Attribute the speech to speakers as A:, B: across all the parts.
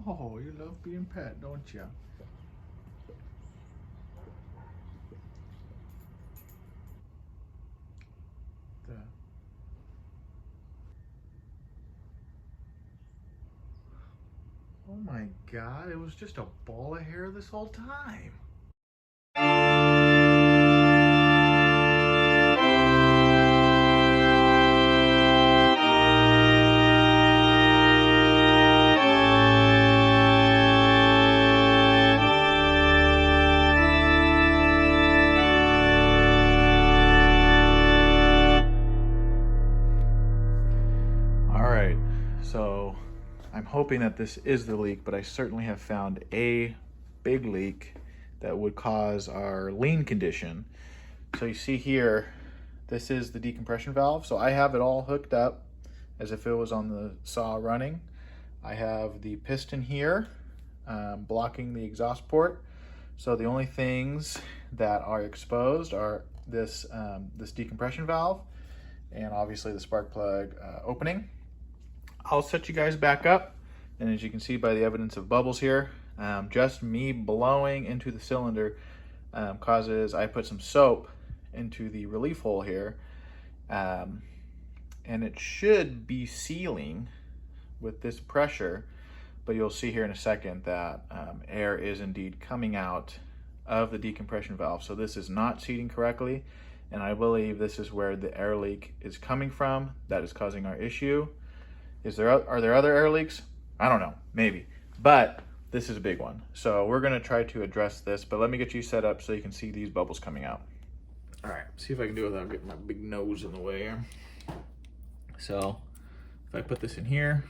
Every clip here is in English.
A: Oh, you love being pet, don't you? Oh my God, it was just a ball of hair this whole time. So I'm hoping that this is the leak, but I certainly have found a big leak that would cause our lean condition. So you see here, this is the decompression valve. So I have it all hooked up as if it was on the saw running. I have the piston here blocking the exhaust port. So the only things that are exposed are this, this decompression valve and obviously the spark plug opening. I'll set you guys back up, and as you can see by the evidence of bubbles here, just me blowing into the cylinder causes, I put some soap into the relief hole here, and it should be sealing with this pressure, but you'll see here in a second that air is indeed coming out of the decompression valve. So this is not seating correctly, and I believe this is where the air leak is coming from that is causing our issue. Are there other air leaks? I don't know, maybe, but this is a big one. So we're gonna try to address this, but let me get you set up so you can see these bubbles coming out. All right, see if I can do it without getting my big nose in the way here. So if I put this in here,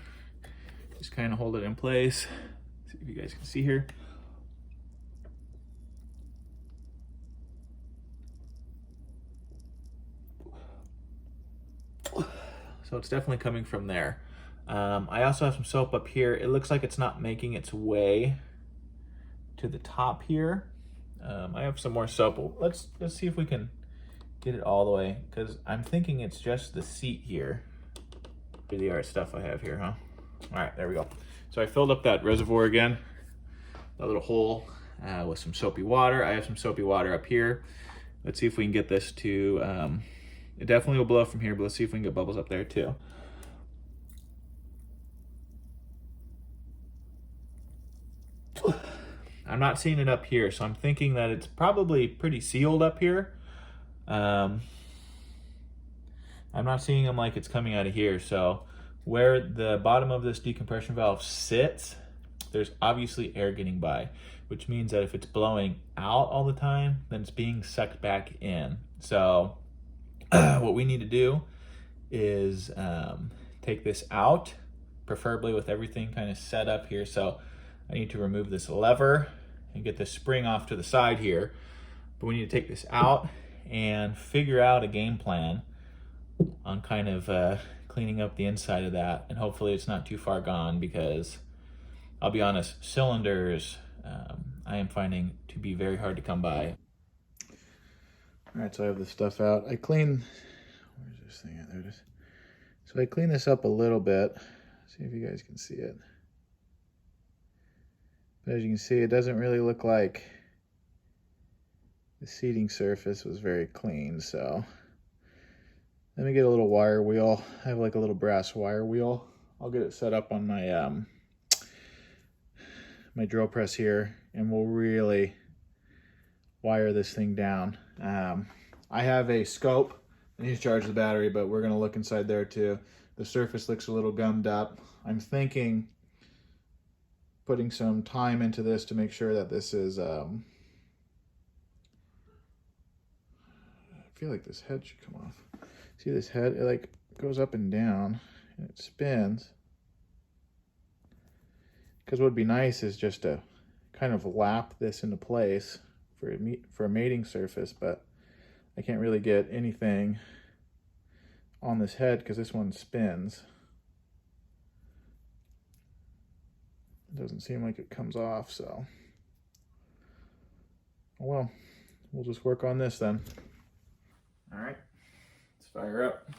A: just kind of hold it in place. See if you guys can see here. So it's definitely coming from there. I also have some soap up here. It looks like it's not making its way to the top here. I have some more soap. Let's see if we can get it all the way, because I'm thinking it's just the seat here. The art stuff I have here, huh? All right, there we go. So I filled up that reservoir again, that little hole, with some soapy water. I have some soapy water up here. Let's see if we can get this to, it definitely will blow from here, but let's see if we can get bubbles up there too. I'm not seeing it up here, so I'm thinking that it's probably pretty sealed up here. I'm not seeing them like it's coming out of here. So where the bottom of this decompression valve sits, there's obviously air getting by, which means that if it's blowing out all the time, then it's being sucked back in. So what we need to do is take this out, preferably with everything kind of set up here. So I need to remove this lever and get this spring off to the side here. But we need to take this out and figure out a game plan on kind of cleaning up the inside of that. And hopefully it's not too far gone, because I'll be honest, cylinders I am finding to be very hard to come by. All right, so I have this stuff out. I clean, where's this thing at? There it is. So I clean this up a little bit. See if you guys can see it. But as you can see, it doesn't really look like the seating surface was very clean. So let me get a little wire wheel. I have like a little brass wire wheel. I'll get it set up on my my drill press here, and we'll really wire this thing down. I have a scope. I need to charge the battery, but we're gonna look inside there too. The surface looks a little gummed up. I'm thinking putting some time into this to make sure that this is, I feel like this head should come off. See this head, it like goes up and down and it spins. Because what would be nice is just to kind of lap this into place for a mating surface, but I can't really get anything on this head because this one spins. It doesn't seem like it comes off, so well, we'll just work on this then. All right, let's fire up.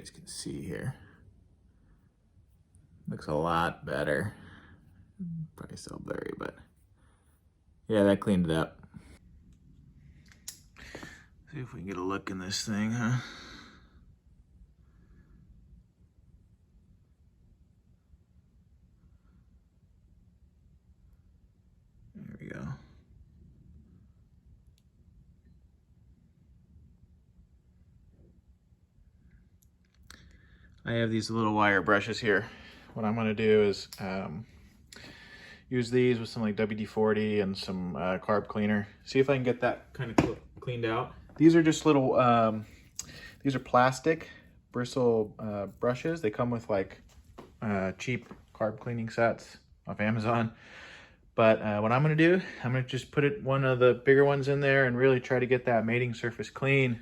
A: guys can see here. Looks a lot better. Probably still blurry, but yeah, that cleaned it up. See if we can get a look in this thing, huh? There we go. I have these little wire brushes here. What I'm gonna do is use these with some like WD-40 and some carb cleaner. See if I can get that kind of cleaned out. These are just little, these are plastic bristle brushes. They come with like cheap carb cleaning sets off Amazon. But what I'm gonna do, I'm gonna just put one of the bigger ones in there and really try to get that mating surface clean,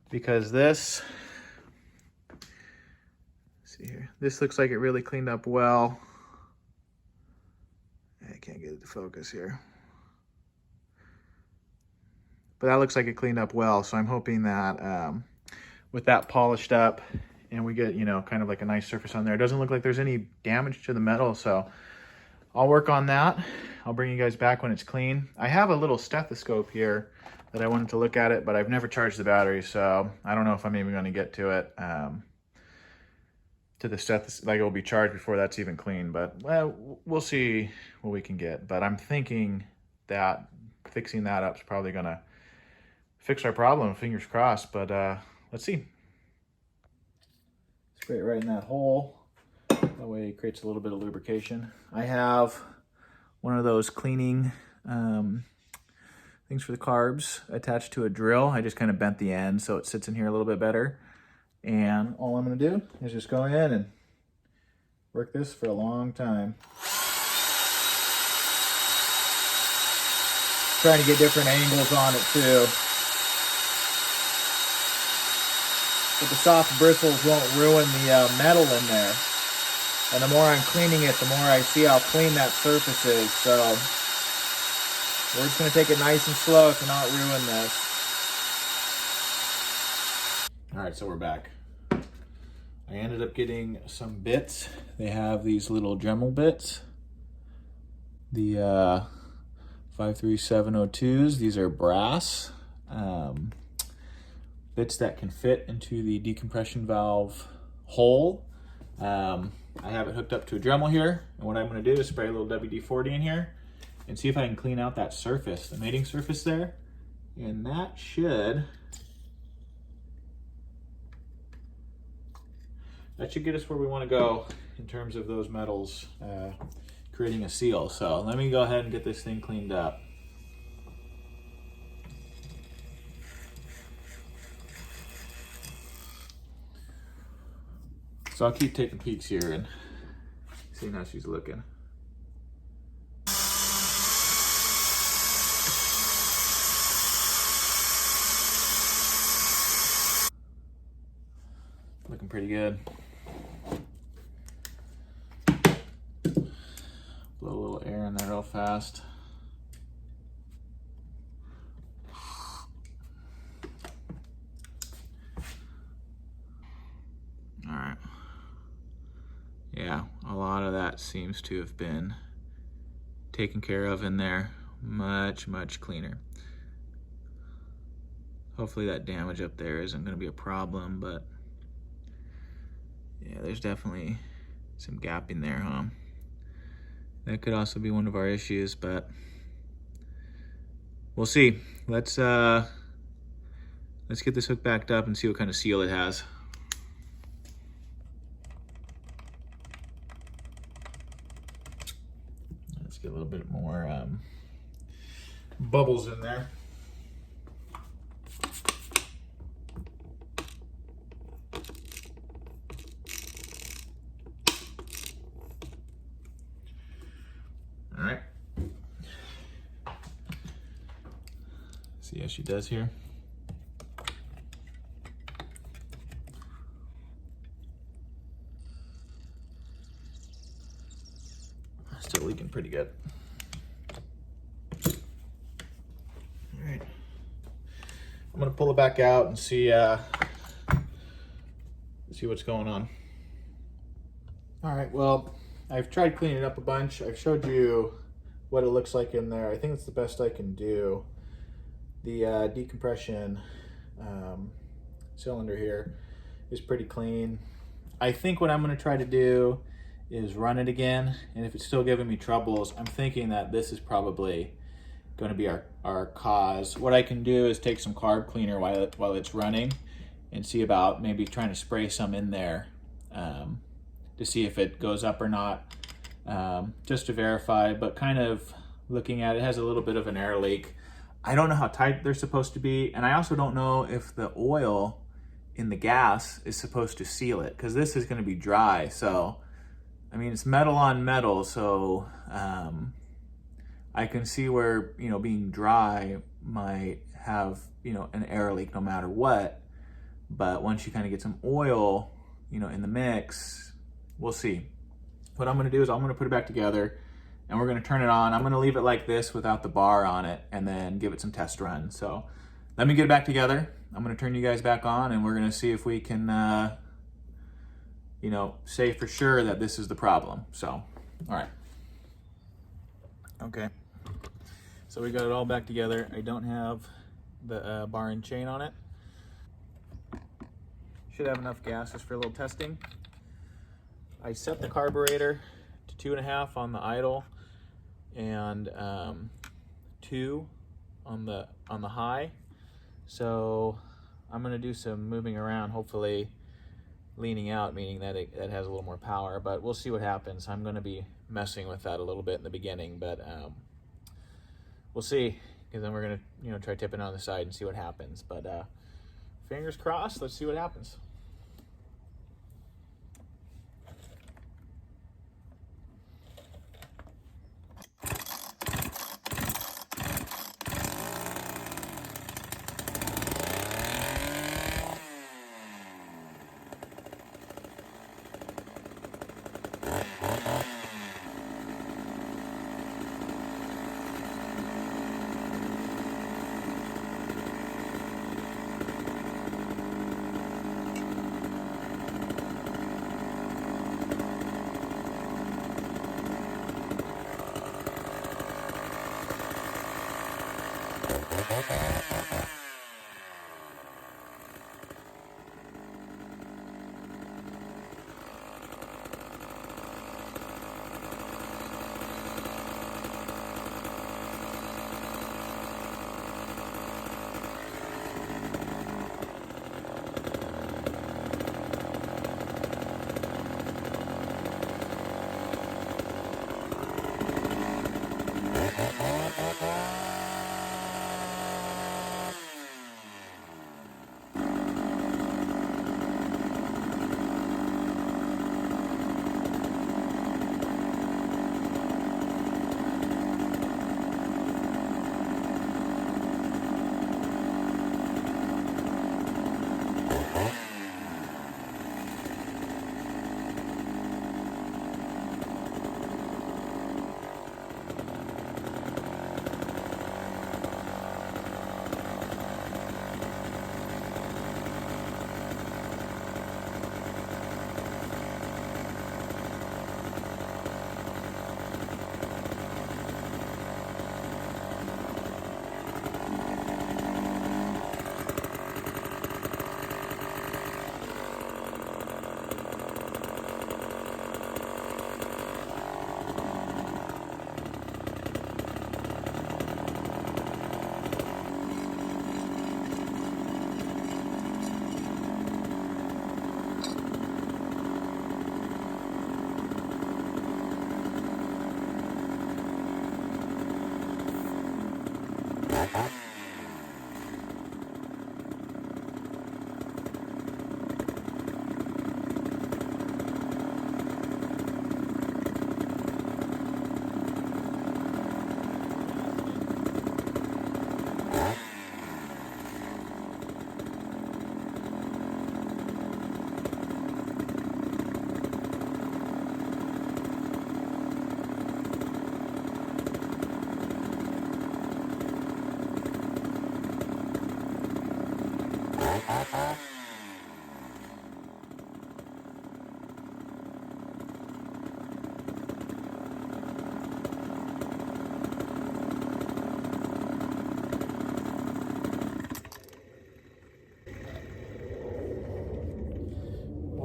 A: because this, see here, this looks like it really cleaned up well. I can't get it to focus here. But that looks like it cleaned up well, so I'm hoping that with that polished up and we get, you know, kind of like a nice surface on there. It doesn't look like there's any damage to the metal, so I'll work on that. I'll bring you guys back when it's clean. I have a little stethoscope here that I wanted to look at it, but I've never charged the battery, so I don't know if I'm even going to get to it. To the stethoscope, like it'll be charged before that's even clean, but well, we'll see what we can get. But I'm thinking that fixing that up is probably gonna fix our problem, fingers crossed, but let's see. Spray it right in that hole. That way it creates a little bit of lubrication. I have one of those cleaning things for the carbs attached to a drill. I just kind of bent the end so it sits in here a little bit better. And all I'm gonna do is just go in and work this for a long time. Trying to get different angles on it too. But the soft bristles won't ruin the metal in there. And the more I'm cleaning it, the more I see how clean that surface is. So we're just gonna take it nice and slow to not ruin this. All right, so we're back. I ended up getting some bits. They have these little Dremel bits. The 53702s, these are brass bits that can fit into the decompression valve hole. I have it hooked up to a Dremel here, and what I'm gonna do is spray a little WD-40 in here and see if I can clean out that surface, the mating surface there, and that should get us where we want to go in terms of those metals creating a seal. So let me go ahead and get this thing cleaned up. So I'll keep taking peeks here and seeing how she's looking. Looking pretty good. Blow a little air in there real fast. All right. Yeah, a lot of that seems to have been taken care of in there. Much, much cleaner. Hopefully that damage up there isn't going to be a problem, but yeah, there's definitely some gapping there, huh? That could also be one of our issues, but we'll see. Let's get this hook backed up and see what kind of seal it has. Let's get a little bit more bubbles in there. All right. See how she does here. Still leaking pretty good. All right. I'm gonna pull it back out and see see what's going on. All right, well, I've tried cleaning it up a bunch. I've showed you what it looks like in there. I think it's the best I can do. The decompression cylinder here is pretty clean. I think what I'm going to try to do is run it again, and if it's still giving me troubles, I'm thinking that this is probably going to be our cause. What I can do is take some carb cleaner while it's running and see about maybe trying to spray some in there to see if it goes up or not, just to verify. But kind of looking at it, has a little bit of an air leak. I don't know how tight they're supposed to be, and I also don't know if the oil in the gas is supposed to seal it, because this is going to be dry. So I mean, it's metal on metal, so I can see where, you know, being dry might have, you know, an air leak no matter what. But once you kind of get some oil, you know, in the mix, we'll see. What I'm going to do is I'm going to put it back together, and we're going to turn it on. I'm going to leave it like this without the bar on it, and then give it some test runs. So let me get it back together. I'm going to turn you guys back on, and we're going to see if we can you know, say for sure that this is the problem. So, all right. Okay. So we got it all back together. I don't have the bar and chain on it. Should have enough gas just for a little testing. I set the carburetor to 2.5 on the idle and 2 on the high. So I'm gonna do some moving around, hopefully leaning out, meaning that it has a little more power, but we'll see what happens. I'm going to be messing with that a little bit in the beginning, but we'll see, because then we're going to, you know, try tipping it on the side and see what happens. But fingers crossed, let's see what happens.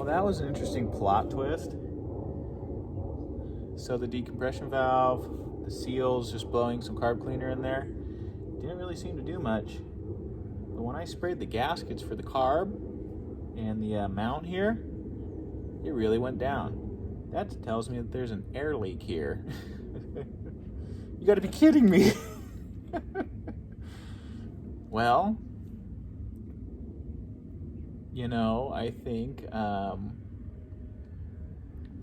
A: Well, that was an interesting plot twist. So the decompression valve, the seals, just blowing some carb cleaner in there, didn't really seem to do much. But when I sprayed the gaskets for the carb and the mount here, it really went down. That tells me that there's an air leak here. You gotta be kidding me. Well, you know, I think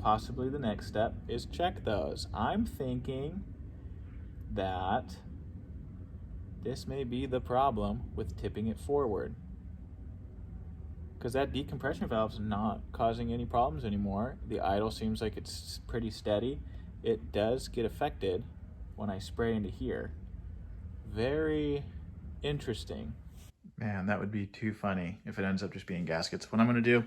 A: possibly the next step is check those. I'm thinking that this may be the problem with tipping it forward, because that decompression valve's not causing any problems anymore. The idle seems like it's pretty steady. It does get affected when I spray into here. Very interesting. Man, that would be too funny if it ends up just being gaskets. What I'm gonna do,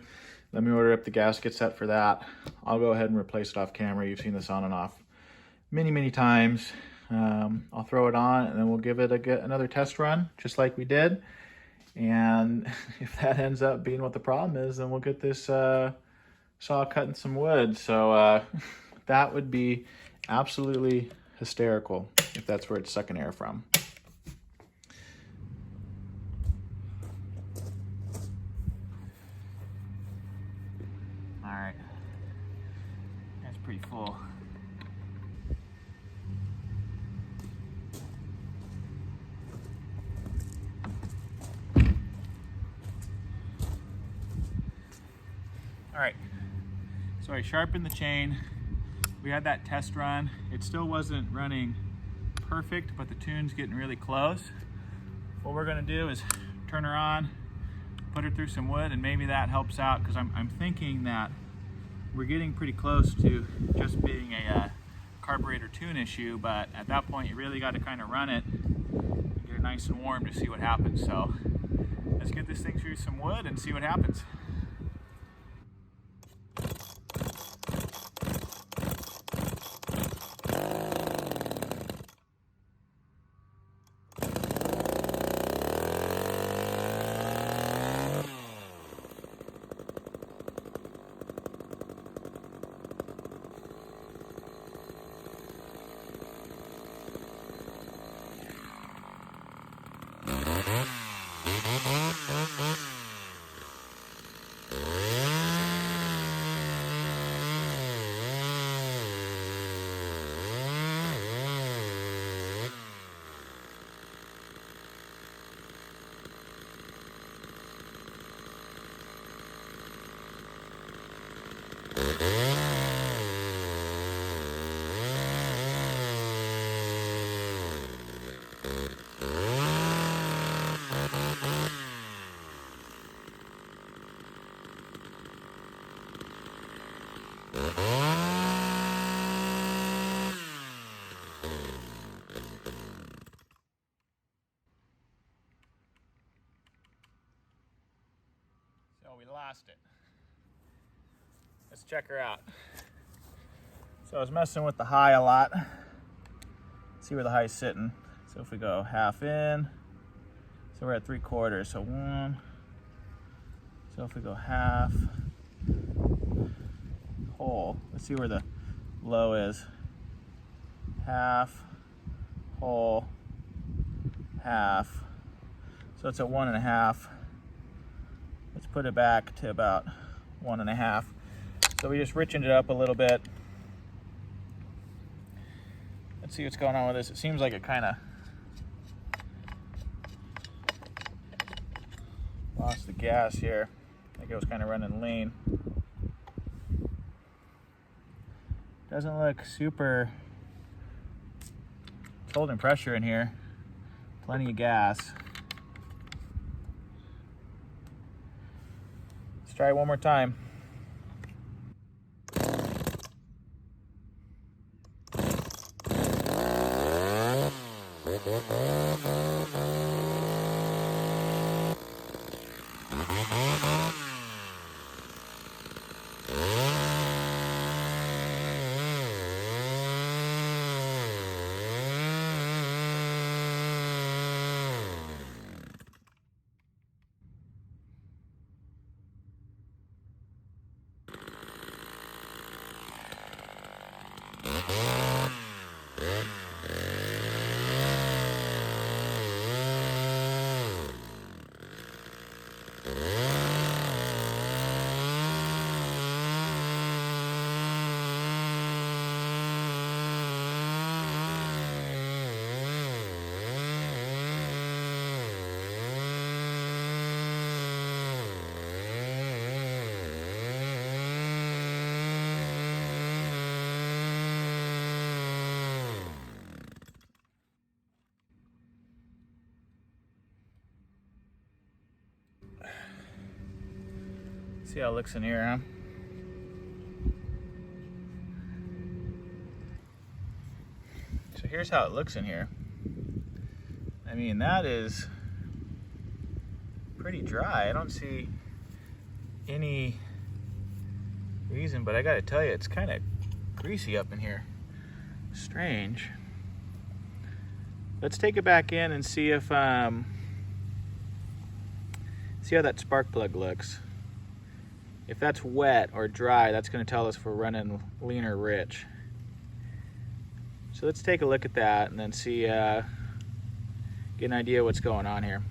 A: let me order up the gasket set for that. I'll go ahead and replace it off camera. You've seen this on and off many, many times. I'll throw it on and then we'll give it another test run, just like we did. And if that ends up being what the problem is, then we'll get this saw cutting some wood. So that would be absolutely hysterical if that's where it's sucking air from. All right, that's pretty full. All right, so I sharpened the chain. We had that test run. It still wasn't running perfect, but the tune's getting really close. What we're gonna do is turn her on, put her through some wood, and maybe that helps out, because I'm thinking that we're getting pretty close to just being a carburetor tune issue, but at that point you really got to kind of run it and get it nice and warm to see what happens. So let's get this thing through some wood and see what happens. So we lost it. Let's check her out. So I was messing with the high a lot. See where the high is sitting. So if we go half in, so we're at 3/4, so 1. So if we go half, whole, let's see where the low is. Half, whole, half. So it's at 1.5. Let's put it back to about 1.5. So we just richened it up a little bit. Let's see what's going on with this. It seems like it kind of lost the gas here. I think it was kind of running lean. Doesn't look super. It's holding pressure in here. Plenty of gas. Let's try it one more time. See how it looks in here, huh? So here's how it looks in here. I mean, that is pretty dry. I don't see any reason, but I gotta tell you, it's kind of greasy up in here. Strange. Let's take it back in and see if see how that spark plug looks. If that's wet or dry, that's going to tell us if we're running lean or rich. So let's take a look at that and then see, get an idea of what's going on here.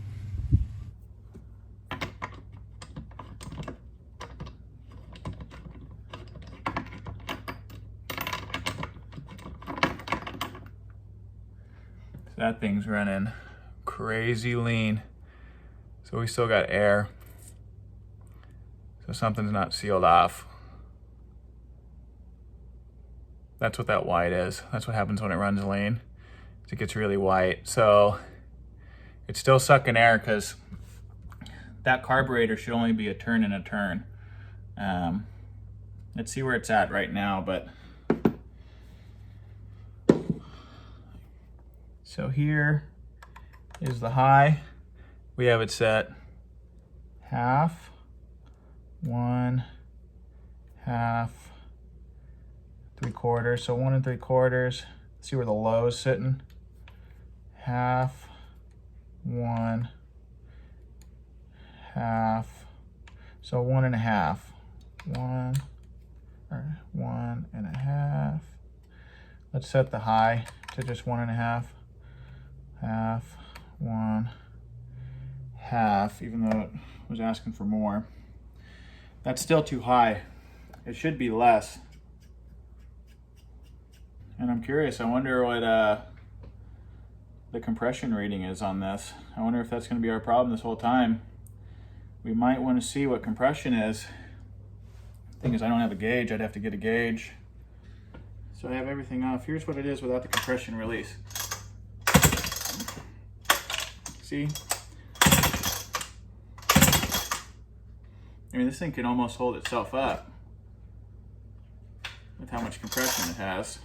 A: So that thing's running crazy lean. So we still got air. So something's not sealed off. That's what that white is. That's what happens when it runs lean. It gets really white. So it's still sucking air because that carburetor should only be a turn and a turn. Let's see where it's at right now, but so here is the high. We have it set half, 1, half, 3/4. So 1 3/4. See where the low is sitting. Half, 1, half. So 1 1/2. 1 or 1 1/2. Let's set the high to just 1 1/2. Half, 1, half, even though it was asking for more. That's still too high. It should be less. And I'm curious, I wonder what the compression reading is on this. I wonder if that's going to be our problem this whole time. We might want to see what compression is. The thing is, I don't have a gauge. I'd have to get a gauge. So I have everything off. Here's what it is without the compression release. See? I mean, this thing can almost hold itself up with how much compression it has.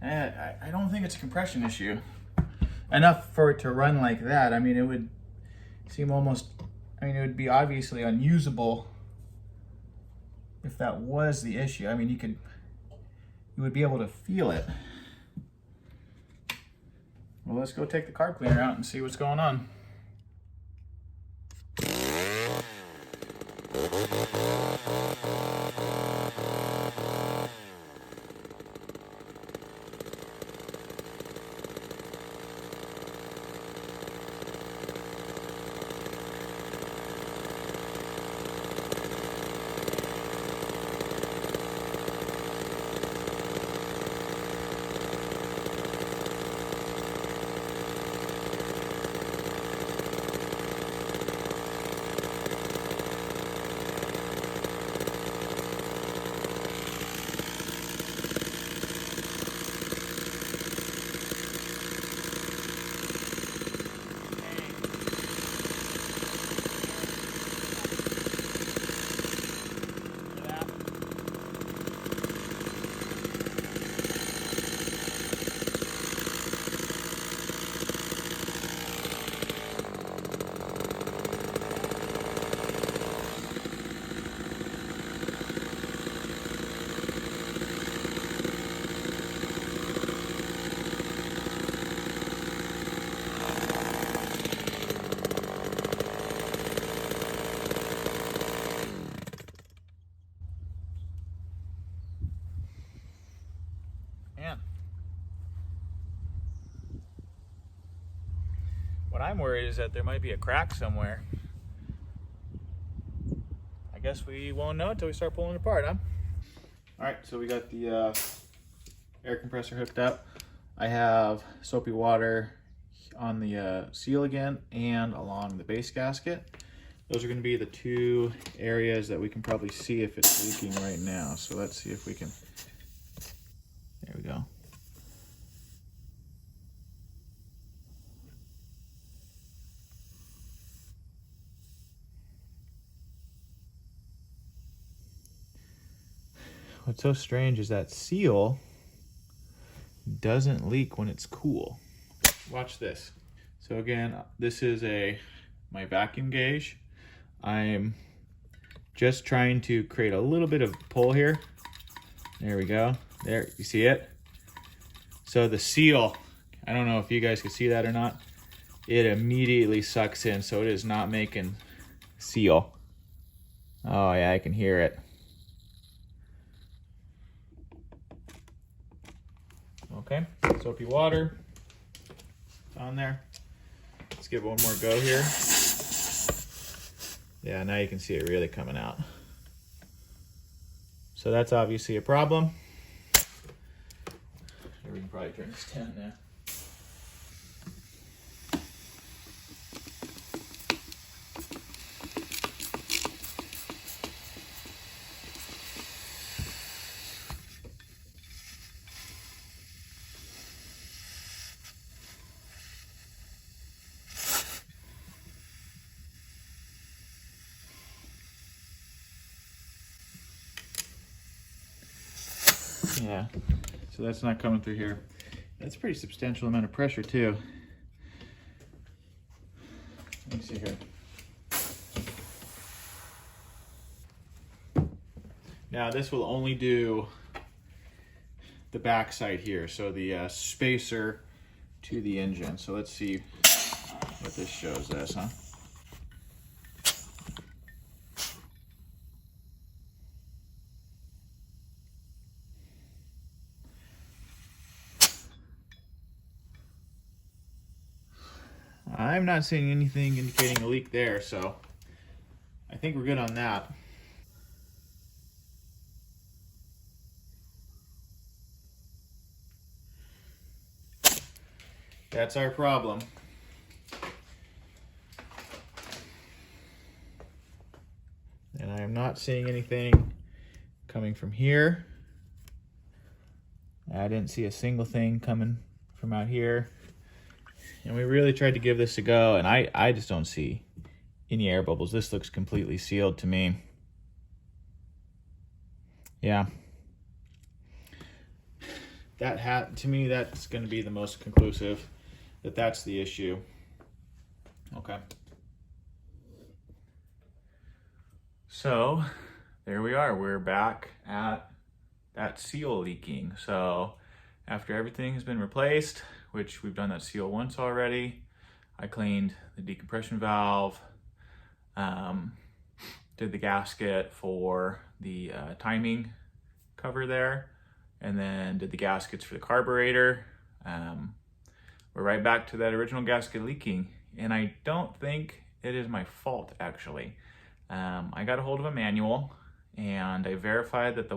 A: I don't think it's a compression issue. Enough for it to run like that. I mean, it would seem almost, I mean, it would be obviously unusable if that was the issue. I mean, you would be able to feel it. Well, let's go take the carb cleaner out and see what's going on. I'm worried is that there might be a crack somewhere. I guess we won't know until we start pulling it apart, huh? All right, so we got the air compressor hooked up. I have soapy water on the seal again and along the base gasket. Those are going to be the two areas that we can probably see if it's leaking right now. So let's see if we can, there we go. What's so strange is that seal doesn't leak when it's cool. Watch this. So again, this is my vacuum gauge. I'm just trying to create a little bit of pull here. There we go. There, you see it? So the seal, I don't know if you guys can see that or not. It immediately sucks in, so it is not making seal. Oh yeah, I can hear it. Okay, soapy water on there. Let's give it one more go here. Yeah, now you can see it really coming out. So that's obviously a problem. We can probably turn this down now. Yeah, so that's not coming through here. That's a pretty substantial amount of pressure too. Let me see here. Now this will only do the back side here, so the spacer to the engine. So let's see what this shows us, huh? I'm not seeing anything indicating a leak there, so I think we're good on that. That's our problem. And I am not seeing anything coming from here. I didn't see a single thing coming from out here. And we really tried to give this a go, and I just don't see any air bubbles. This looks completely sealed to me. Yeah. To me, that's going to be the most conclusive that that's the issue. Okay. So there we are. We're back at that seal leaking. So after everything has been replaced, which we've done that seal once already, I cleaned the decompression valve, did the gasket for the timing cover there, and then did the gaskets for the carburetor. We're right back to that original gasket leaking, and I don't think it is my fault, actually. I got a hold of a manual, and I verified that the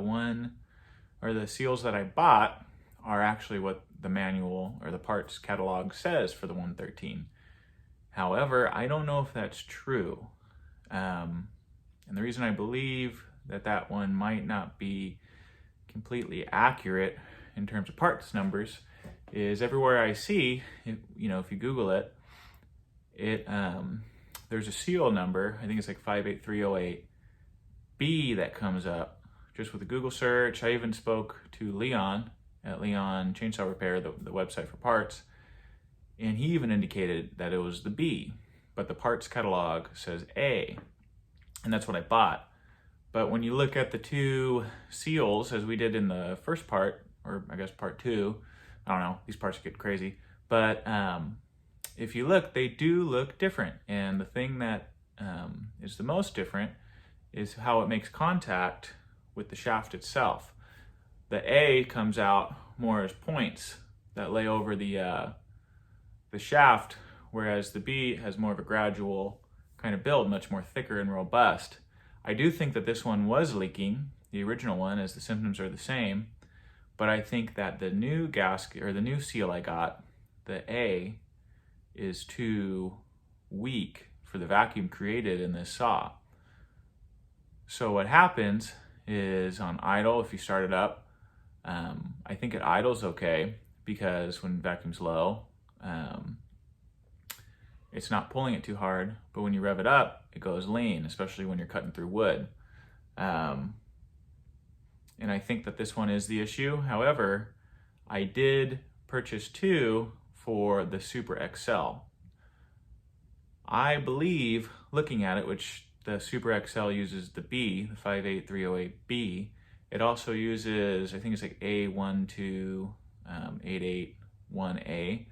A: seals that I bought are actually what the manual or the parts catalog says for the 113. However, I don't know if that's true. And the reason I believe that one might not be completely accurate in terms of parts numbers is everywhere I see, if you Google it, there's a seal number, I think it's like 58308B that comes up just with a Google search. I even spoke to Leon at Leon Chainsaw Repair, the website for parts, and he even indicated that it was the B, but the parts catalog says A, and that's what I bought. But when you look at the two seals, as we did in the first part, or I guess part two, I don't know, these parts get crazy, but if you look, they do look different. And the thing that is the most different is how it makes contact with the shaft itself. The A comes out more as points that lay over the shaft, whereas the B has more of a gradual kind of build, much more thicker and robust. I do think that this one was leaking, the original one, as the symptoms are the same, but I think that the new gasket, or the new seal I got, the A, is too weak for the vacuum created in this saw. So what happens is on idle, if you start it up, I think it idles okay, because when vacuum's low, it's not pulling it too hard, but when you rev it up, it goes lean, especially when you're cutting through wood. And I think that this one is the issue. However, I did purchase 2 for the Super XL. I believe, looking at it, which the Super XL uses the B, the 58308B, it also uses, I think it's like A12881A.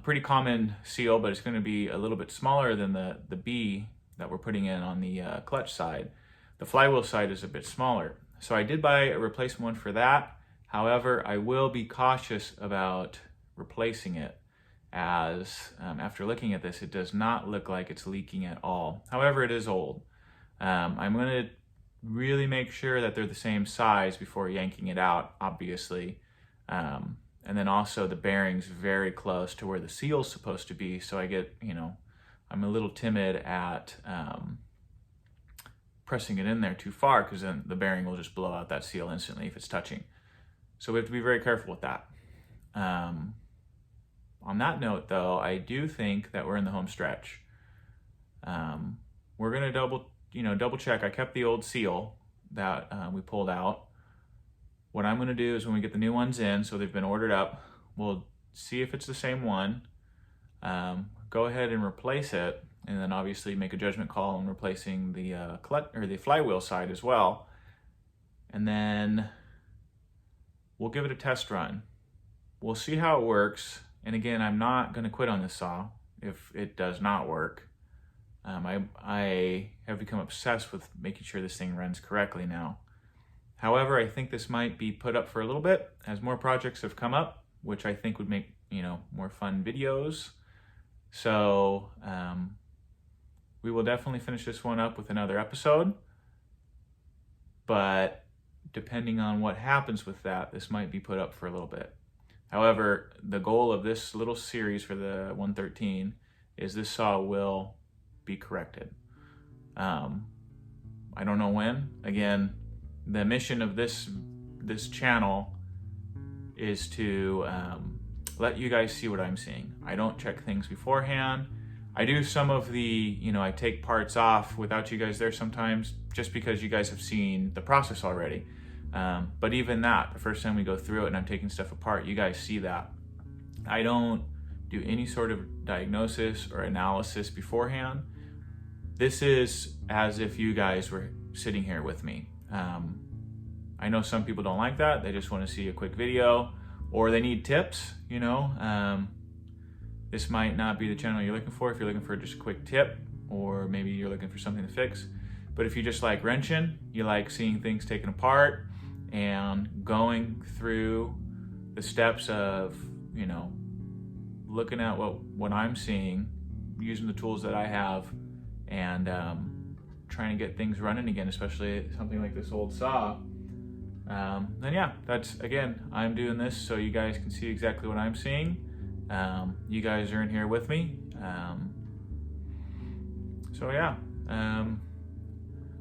A: Pretty common seal, but it's going to be a little bit smaller than the B that we're putting in on the clutch side. The flywheel side is a bit smaller. So I did buy a replacement one for that. However, I will be cautious about replacing it, as after looking at this, it does not look like it's leaking at all. However, it is old. I'm going to really make sure that they're the same size before yanking it out, obviously. And then also the bearing's very close to where the seal's supposed to be, so I get, I'm a little timid at pressing it in there too far, because then the bearing will just blow out that seal instantly if it's touching. So we have to be very careful with that. On that note, though, I do think that we're in the home stretch. We're gonna double check. I kept the old seal that we pulled out. What I'm gonna do is when we get the new ones in, so they've been ordered up, we'll see if it's the same one. Go ahead and replace it, and then obviously make a judgment call on replacing the the flywheel side as well. And then we'll give it a test run. We'll see how it works. And again, I'm not going to quit on this saw if it does not work. I have become obsessed with making sure this thing runs correctly now. However, I think this might be put up for a little bit as more projects have come up, which I think would make, more fun videos. So we will definitely finish this one up with another episode. But depending on what happens with that, this might be put up for a little bit. However, the goal of this little series for the 113 is this saw will be corrected. I don't know when. Again, the mission of this channel is to let you guys see what I'm seeing. I don't check things beforehand. I do some of the, I take parts off without you guys there sometimes, just because you guys have seen the process already. But even that, the first time we go through it and I'm taking stuff apart, you guys see that. I don't do any sort of diagnosis or analysis beforehand. This is as if you guys were sitting here with me. I know some people don't like that. They just want to see a quick video, or they need tips, This might not be the channel you're looking for if you're looking for just a quick tip, or maybe you're looking for something to fix. But if you just like wrenching, you like seeing things taken apart and going through the steps of, looking at what I'm seeing, using the tools that I have, and trying to get things running again, especially something like this old saw, then yeah, that's, again, I'm doing this so you guys can see exactly what I'm seeing. You guys are in here with me. So yeah,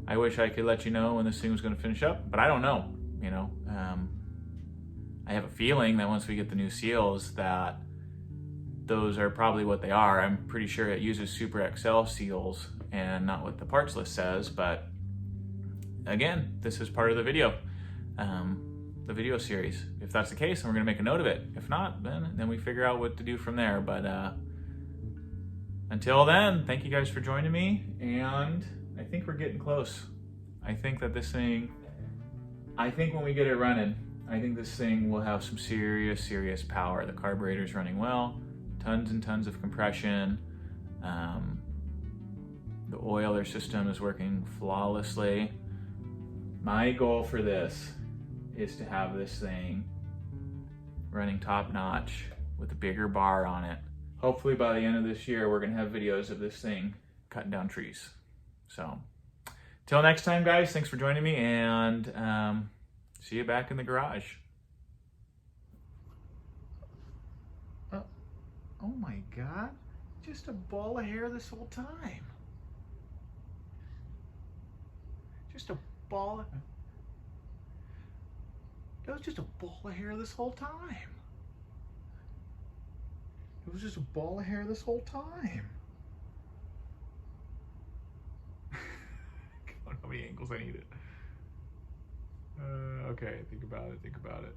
A: I wish I could let you know when this thing was going to finish up, but I don't know. I have a feeling that once we get the new seals, that those are probably what they are. I'm pretty sure it uses Super XL seals and not what the parts list says, but again, this is part of the video series. If that's the case, then we're gonna make a note of it. If not, then we figure out what to do from there. But until then, thank you guys for joining me, and I think we're getting close. I think that this thing, when we get it running, I think this thing will have some serious power. The carburetor's running well, tons and tons of compression. The oiler system is working flawlessly. My goal for this is to have this thing running top notch with a bigger bar on it, hopefully by the end of this year, we're going to have videos of this thing cutting down trees. So, till next time, guys, thanks for joining me, and see you back in the garage. Oh my God, just a ball of hair this whole time. Just a ball of... It was just a ball of hair this whole time. It was just a ball of hair this whole time. I don't know how many angles I needed. Okay, think about it, think about it.